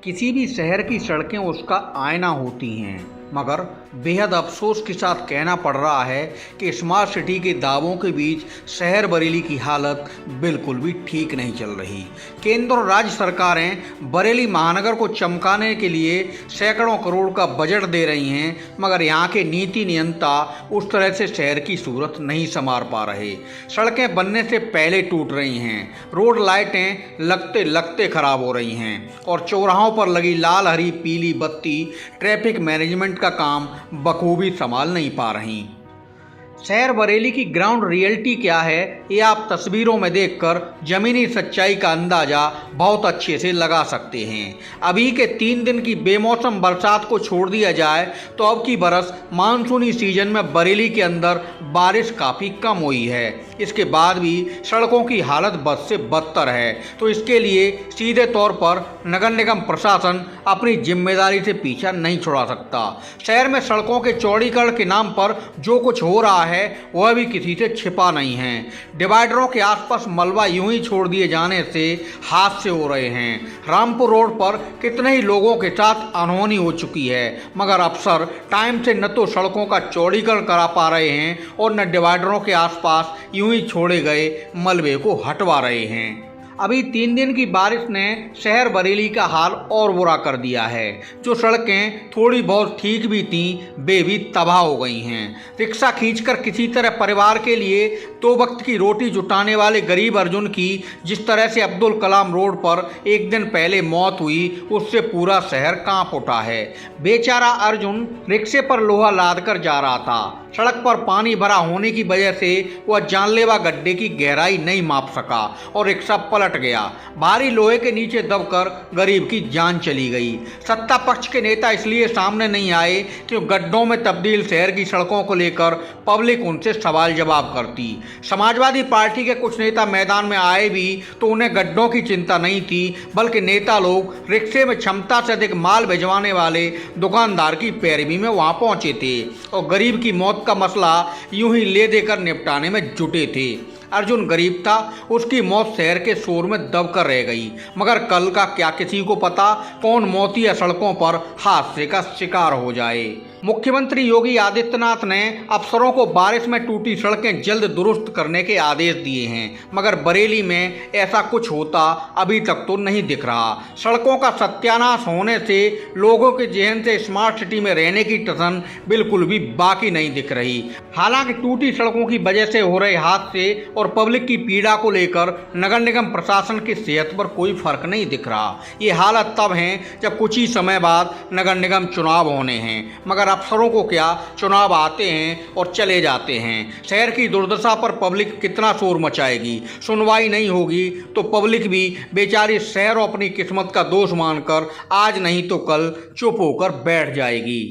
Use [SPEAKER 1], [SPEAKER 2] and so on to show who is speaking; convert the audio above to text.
[SPEAKER 1] किसी भी शहर की सड़कें उसका आईना होती हैं, मगर बेहद अफसोस के साथ कहना पड़ रहा है कि स्मार्ट सिटी के दावों के बीच शहर बरेली की हालत बिल्कुल भी ठीक नहीं चल रही। केंद्र और राज्य सरकारें बरेली महानगर को चमकाने के लिए सैकड़ों करोड़ का बजट दे रही हैं, मगर यहाँ के नीति नियंता उस तरह से शहर की सूरत नहीं संवार पा रहे। सड़कें बनने से पहले टूट रही हैं, रोड लाइटें लगते लगते खराब हो रही हैं और चौराहों पर लगी लाल हरी पीली बत्ती ट्रैफिक मैनेजमेंट का काम बखूबी संभाल नहीं पा रही। शहर बरेली की ग्राउंड रियलिटी क्या है, ये आप तस्वीरों में देखकर जमीनी सच्चाई का अंदाजा बहुत अच्छे से लगा सकते हैं। अभी के 3 दिन की बेमौसम बरसात को छोड़ दिया जाए तो अब की बरस मानसूनी सीजन में बरेली के अंदर बारिश काफ़ी कम हुई है। इसके बाद भी सड़कों की हालत बद से बदतर है, तो इसके लिए सीधे तौर पर नगर निगम प्रशासन अपनी जिम्मेदारी से पीछा नहीं छुड़ा सकता। शहर में सड़कों के चौड़ीकरण के नाम पर जो कुछ हो रहा है वह भी किसी से छिपा नहीं है। डिवाइडरों के आसपास मलबा यूं ही छोड़ दिए जाने से हादसे हो रहे हैं। रामपुर रोड पर कितने ही लोगों के साथ अनहोनी हो चुकी है, मगर अफसर टाइम से न तो सड़कों का चौड़ीकरण करा पा रहे हैं और न डिवाइडरों के आसपास यूं ही छोड़े गए मलबे को हटवा रहे हैं। अभी 3 दिन की बारिश ने शहर बरेली का हाल और बुरा कर दिया है। जो सड़कें थोड़ी बहुत ठीक भी थीं वे भी तबाह हो गई हैं। रिक्शा खींचकर किसी तरह परिवार के लिए 2 वक्त की रोटी जुटाने वाले गरीब अर्जुन की जिस तरह से अब्दुल कलाम रोड पर एक दिन पहले मौत हुई, उससे पूरा शहर कांप उठा है। बेचारा अर्जुन रिक्शे पर लोहा लाद कर जा रहा था। सड़क पर पानी भरा होने की वजह से वह जानलेवा गड्ढे की गहराई नहीं माप सका और रिक्शा पलट गया। भारी लोहे के नीचे दबकर गरीब की जान चली गई। सत्ता पक्ष के नेता इसलिए सामने नहीं आए कि गड्ढों में तब्दील शहर की सड़कों को लेकर पब्लिक उनसे सवाल जवाब करती। समाजवादी पार्टी के कुछ नेता मैदान में आए भी तो उन्हें गड्ढों की चिंता नहीं थी, बल्कि नेता लोग रिक्शे में क्षमता से अधिक माल भिजवाने वाले दुकानदार की पैरवी में वहां पहुंचे थे और गरीब की मौत का मसला यूं ही ले देकर निपटाने में जुटे थे। अर्जुन गरीब था, उसकी मौत शहर के शोर में दबकर रह गई, मगर कल का क्या किसी को पता कौन मौत या सड़कों पर हादसे का शिकार हो जाए। मुख्यमंत्री योगी आदित्यनाथ ने अफसरों को बारिश में टूटी सड़कें जल्द दुरुस्त करने के आदेश दिए हैं, मगर बरेली में ऐसा कुछ होता अभी तक तो नहीं दिख रहा। सड़कों का सत्यानाश होने से लोगों के जहन से स्मार्ट सिटी में रहने की टसन बिल्कुल भी बाकी नहीं दिख रही। हालांकि टूटी सड़कों की वजह से हो रहे हादसे और पब्लिक की पीड़ा को लेकर नगर निगम प्रशासन की सेहत पर कोई फर्क नहीं दिख रहा। ये हालत तब है जब कुछ ही समय बाद नगर निगम चुनाव होने हैं, मगर अफसरों को क्या, चुनाव आते हैं और चले जाते हैं। शहर की दुर्दशा पर पब्लिक कितना शोर मचाएगी, सुनवाई नहीं होगी तो पब्लिक भी बेचारी शहर और अपनी किस्मत का दोष मानकर आज नहीं तो कल चुप होकर बैठ जाएगी।